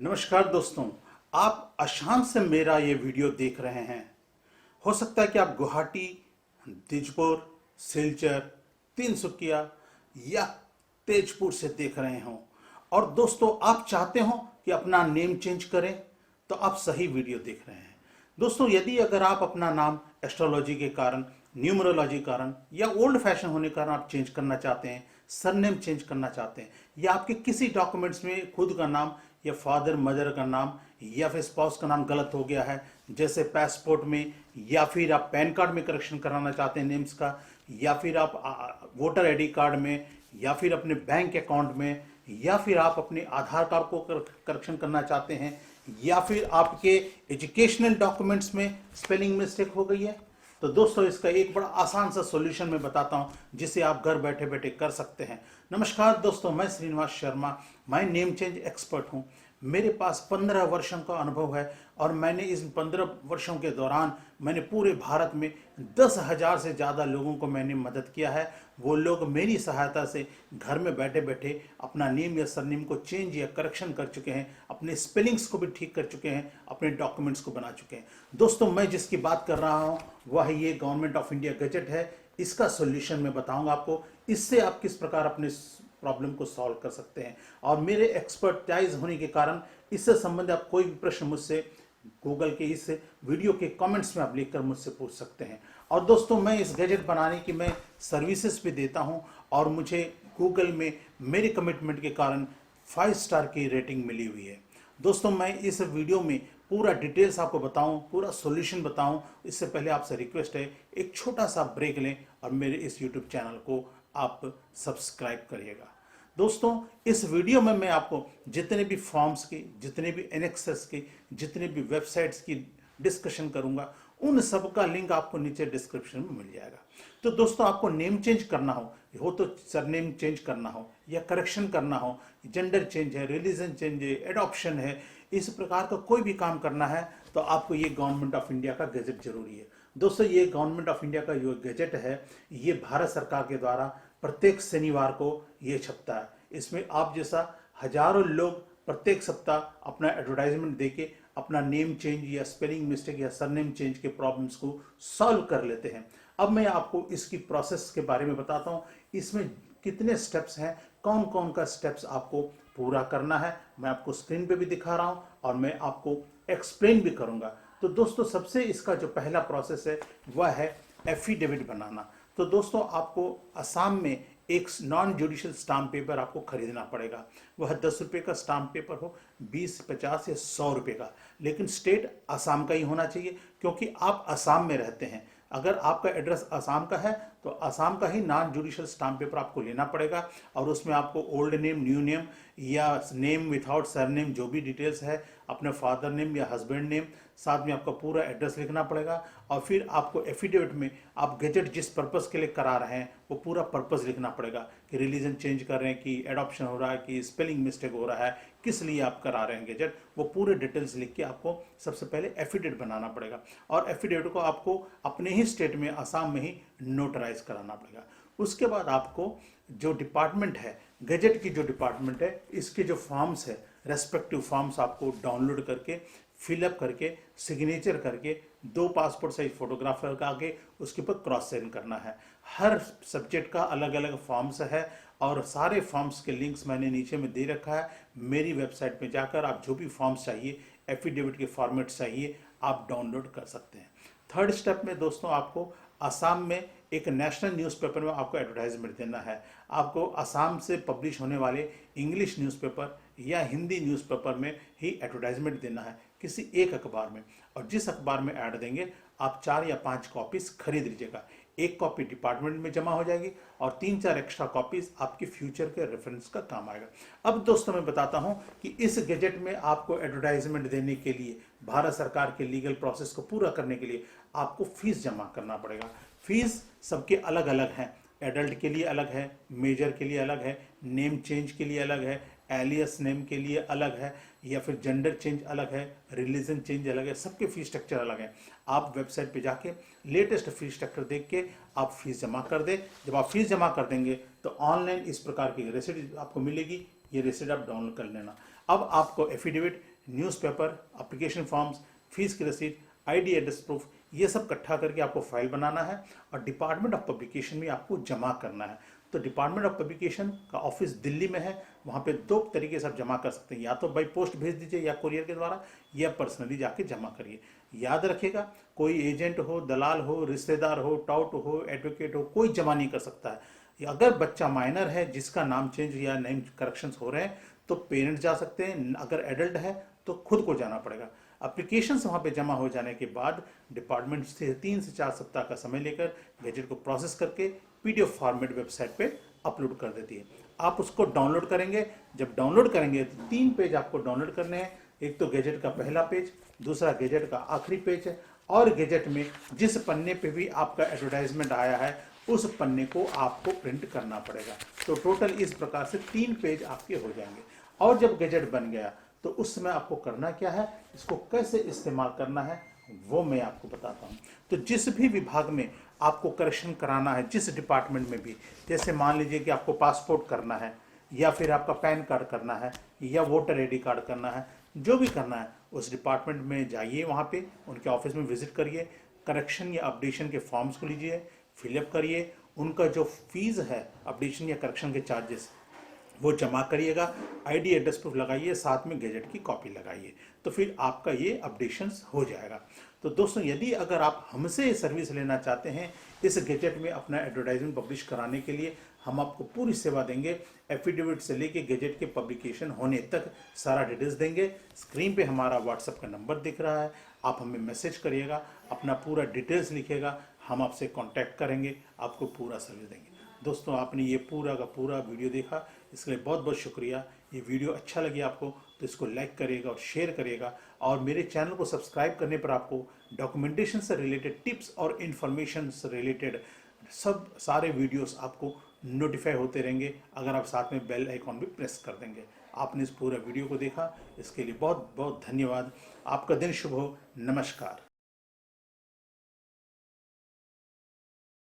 नमस्कार दोस्तों। आप आसाम से मेरा ये वीडियो देख रहे हैं। हो सकता है कि आप गुवाहाटी, दिजपुर, सिलचर, तिनसुकिया या तेजपुर से देख रहे हों और दोस्तों आप चाहते हो कि अपना नेम चेंज करें तो आप सही वीडियो देख रहे हैं। दोस्तों यदि अगर आप अपना नाम एस्ट्रोलॉजी के कारण, न्यूमरोलॉजी के कारण या ओल्ड फैशन होने के कारण आप चेंज करना चाहते हैं, सरनेम चेंज करना चाहते हैं या आपके किसी डॉक्यूमेंट्स में खुद का नाम या फादर मदर का नाम या फिर स्पाउस का नाम गलत हो गया है, जैसे पासपोर्ट में, या फिर आप पैन कार्ड में करेक्शन कराना चाहते हैं नेम्स का, या फिर आप वोटर आईडी कार्ड में, या फिर अपने बैंक अकाउंट में, या फिर आप अपने आधार कार्ड को करेक्शन करना चाहते हैं, या फिर आपके एजुकेशनल डॉक्यूमेंट्स में स्पेलिंग मिस्टेक हो गई है, तो दोस्तों इसका एक बड़ा आसान सा सॉल्यूशन मैं बताता हूं जिसे आप घर बैठे बैठे कर सकते हैं। नमस्कार दोस्तों, मैं श्रीनिवास शर्मा, मैं नेम चेंज एक्सपर्ट हूं। मेरे पास 15 वर्षों का अनुभव है और मैंने इस 15 वर्षों के दौरान मैंने पूरे भारत में 10,000 से ज़्यादा लोगों को मैंने मदद किया है। वो लोग मेरी सहायता से घर में बैठे बैठे अपना नेम या सरनेम को चेंज या करेक्शन कर चुके हैं, अपने स्पेलिंग्स को भी ठीक कर चुके हैं, अपने डॉक्यूमेंट्स को बना चुके हैं। दोस्तों मैं जिसकी बात कर रहा हूँ वह ये गवर्नमेंट ऑफ इंडिया गजट है। इसका सॉल्यूशन मैं बताऊंगा आपको, इससे आप किस प्रकार अपने प्रॉब्लम को सॉल्व कर सकते हैं। और मेरे एक्सपर्टाइज होने के कारण इससे संबंधित आप कोई भी प्रश्न मुझसे गूगल के इस वीडियो के कमेंट्स में आप लिखकर मुझसे पूछ सकते हैं। और दोस्तों मैं इस गैजेट बनाने की मैं सर्विसेज भी देता हूं और मुझे गूगल में मेरे कमिटमेंट के कारण 5 स्टार की रेटिंग मिली हुई है। दोस्तों मैं इस वीडियो में पूरा डिटेल्स आपको बताऊं, पूरा सॉल्यूशन बताऊं, इससे पहले आपसे रिक्वेस्ट है एक छोटा सा ब्रेक लें और मेरे इस यूट्यूब चैनल को आप सब्सक्राइब करिएगा। दोस्तों इस वीडियो में मैं आपको जितने भी फॉर्म्स की, जितने भी एनेक्सेस की, जितने भी वेबसाइट्स की डिस्कशन करूंगा उन सब का लिंक आपको नीचे डिस्क्रिप्शन में मिल जाएगा। तो दोस्तों आपको नेम चेंज करना हो तो सरनेम चेंज करना हो या करेक्शन करना हो, जेंडर चेंज है, रिलीजन चेंज है, एडॉप्शन है, इस प्रकार का कोई भी काम करना है तो आपको ये गवर्नमेंट ऑफ इंडिया का गैजेट जरूरी है। दोस्तों ये गवर्नमेंट ऑफ इंडिया का जो गैजेट है ये भारत सरकार के द्वारा प्रत्येक शनिवार को ये छपता है। इसमें आप जैसा हजारों लोग प्रत्येक सप्ताह अपना एडवर्टाइजमेंट देके अपना नेम चेंज या स्पेलिंग मिस्टेक या सरनेम चेंज के प्रॉब्लम्स को सॉल्व कर लेते हैं। अब मैं आपको इसकी प्रोसेस के बारे में बताता हूँ, इसमें कितने स्टेप्स हैं, कौन कौन का स्टेप्स आपको पूरा करना है, मैं आपको स्क्रीन पे भी दिखा रहा हूँ और मैं आपको एक्सप्लेन भी करूंगा। तो दोस्तों सबसे इसका जो पहला प्रोसेस है वह है एफिडेविट बनाना। तो दोस्तों आपको असम में एक नॉन जुडिशियल स्टाम्प पेपर आपको खरीदना पड़ेगा। वह 10 रुपये का स्टाम्प पेपर हो, 20, 50 या 100 रुपये का, लेकिन स्टेट असम का ही होना चाहिए क्योंकि आप असम में रहते हैं। अगर आपका एड्रेस असम का है तो असम का ही नॉन जुडिशियल स्टाम्प पेपर आपको लेना पड़ेगा और उसमें आपको ओल्ड नेम, न्यू नेम या नेम विथआउट सरनेम जो भी डिटेल्स है, अपने फादर नेम या हस्बैंड नेम, साथ में आपका पूरा एड्रेस लिखना पड़ेगा। और फिर आपको एफिडेविट में आप गैजेट जिस पर्पस के लिए करा रहे हैं वो पूरा पर्पस लिखना पड़ेगा कि रिलीजन चेंज कर रहे हैं, कि एडॉप्शन हो रहा है, कि स्पेलिंग मिस्टेक हो रहा है, किस लिए आप करा रहे हैं गैजेट, वो पूरे डिटेल्स लिख के आपको सबसे पहले एफिडेविट बनाना पड़ेगा। और एफिडेविट को आपको अपने ही स्टेट में, असम में ही नोटराइज कराना पड़ेगा। उसके बाद आपको जो डिपार्टमेंट है, गैजेट की जो डिपार्टमेंट है, इसके जो फॉर्म्स है, रेस्पेक्टिव फॉर्म्स आपको डाउनलोड करके, फिलअप करके, सिग्नेचर करके, 2 पासपोर्ट साइज फोटोग्राफ लगा के उसके ऊपर क्रॉस साइन करना है। हर सब्जेक्ट का अलग अलग फॉर्म्स है और सारे फॉर्म्स के लिंक्स मैंने नीचे में दे रखा है। मेरी वेबसाइट पे जाकर आप जो भी फॉर्म्स चाहिए, एफिडेविट के फॉर्मेट चाहिए, आप डाउनलोड कर सकते हैं। थर्ड स्टेप में दोस्तों आपको असम में एक नेशनल न्यूज़पेपर में आपको एडवर्टाइजमेंट देना है। आपको असम से पब्लिश होने वाले इंग्लिश न्यूज़पेपर या हिंदी न्यूज़पेपर में ही एडवर्टाइजमेंट देना है, किसी एक अखबार में। और जिस अखबार में ऐड देंगे आप 4 या 5 कॉपीज खरीद लीजिएगा। 1 कॉपी डिपार्टमेंट में जमा हो जाएगी और 3-4 एक्स्ट्रा कॉपीज आपके फ्यूचर के रेफरेंस का काम आएगा। अब दोस्तों मैं बताता हूं कि इस गैजेट में आपको एडवर्टाइजमेंट देने के लिए, भारत सरकार के लीगल प्रोसेस को पूरा करने के लिए आपको फीस जमा करना पड़ेगा। फीस सबके अलग अलग हैं, एडल्ट के लिए अलग है, मेजर के लिए अलग है, नेम चेंज के लिए अलग है, एलियस नेम के लिए अलग है, या फिर जेंडर चेंज अलग है, रिलीजन चेंज अलग है, सबके फीस स्ट्रक्चर अलग है। आप वेबसाइट पे जाके लेटेस्ट फीस स्ट्रक्चर देख के आप फीस जमा कर दें। जब आप फीस जमा कर देंगे तो ऑनलाइन इस प्रकार की रिसिप्ट आपको मिलेगी, ये रिसिप्ट आप डाउनलोड कर लेना। अब आपको affidavit newspaper, application forms, fees की रसीद, आईडी एड्रेस प्रूफ, ये सब इकट्ठा करके आपको फाइल बनाना है और डिपार्टमेंट ऑफ पब्लिकेशन में आपको जमा करना है। तो डिपार्टमेंट ऑफ पब्लिकेशन का ऑफिस दिल्ली में है, वहाँ पे दो तरीके से आप जमा कर सकते हैं, या तो बाई पोस्ट भेज दीजिए या कुरियर के द्वारा, या पर्सनली जाके जमा करिए। याद रखिएगा, कोई एजेंट हो, दलाल हो, रिश्तेदार हो, टाउट हो, एडवोकेट हो, कोई जमा नहीं कर सकता है। अगर बच्चा माइनर है जिसका नाम चेंज या नेम करेक्शंस हो रहे हैं तो पेरेंट जा सकते हैं, अगर एडल्ट है तो खुद को जाना पड़ेगा। एप्लीकेशंस वहाँ पे जमा हो जाने के बाद डिपार्टमेंट से 3 से 4 सप्ताह का समय लेकर गैजेट को प्रोसेस करके पीडीएफ फॉर्मेट वेबसाइट पे अपलोड कर देती है। आप उसको डाउनलोड करेंगे, जब डाउनलोड करेंगे तो 3 पेज आपको डाउनलोड करने हैं। एक तो गैजेट का पहला पेज, दूसरा गैजेट का आखिरी पेज है, और गैजेट में जिस पन्ने पे भी आपका एडवर्टाइजमेंट आया है उस पन्ने को आपको प्रिंट करना पड़ेगा। तो टोटल इस प्रकार से 3 पेज आपके हो जाएंगे। और जब गैजेट बन गया तो उस समय आपको करना क्या है, इसको कैसे इस्तेमाल करना है, वो मैं आपको बताता हूँ। तो जिस भी विभाग में आपको करेक्शन कराना है, जिस डिपार्टमेंट में भी, जैसे मान लीजिए कि आपको पासपोर्ट करना है, या फिर आपका पैन कार्ड करना है, या वोटर आईडी कार्ड करना है, जो भी करना है उस डिपार्टमेंट में जाइए, वहाँ पे उनके ऑफिस में विजिट करिए, करेक्शन या अपडेशन के फॉर्म्स को लीजिए, फिलअप करिए, उनका जो फीस है अपडेशन या करेक्शन के चार्जेस वो जमा करिएगा, आईडी एड्रेस प्रूफ लगाइए, साथ में गैजेट की कॉपी लगाइए, तो फिर आपका ये अपडेशंस हो जाएगा। तो दोस्तों, यदि अगर आप हमसे सर्विस लेना चाहते हैं इस गैजेट में अपना एडवर्टाइजमेंट पब्लिश कराने के लिए, हम आपको पूरी सेवा देंगे। एफिडेविट से लेके गैजेट के पब्लिकेशन होने तक सारा डिटेल्स देंगे। स्क्रीन पे हमारा व्हाट्सएप का नंबर दिख रहा है, आप हमें मैसेज करिएगा, अपना पूरा डिटेल्स लिखिएगा, हम आपसे कांटेक्ट करेंगे, आपको पूरा सर्विस देंगे। दोस्तों, आपने ये पूरा का पूरा वीडियो देखा, इसके लिए बहुत बहुत शुक्रिया। ये वीडियो अच्छा लगे आपको तो इसको लाइक करिएगा और शेयर करिएगा, और मेरे चैनल को सब्सक्राइब करने पर आपको डॉक्यूमेंटेशन से रिलेटेड टिप्स और इन्फॉर्मेशन से रिलेटेड सब सारे वीडियोस आपको नोटिफाई होते रहेंगे, अगर आप साथ में बेल आइकॉन भी प्रेस कर देंगे। आपने इस पूरा वीडियो को देखा, इसके लिए बहुत बहुत धन्यवाद। आपका दिन शुभ हो। नमस्कार।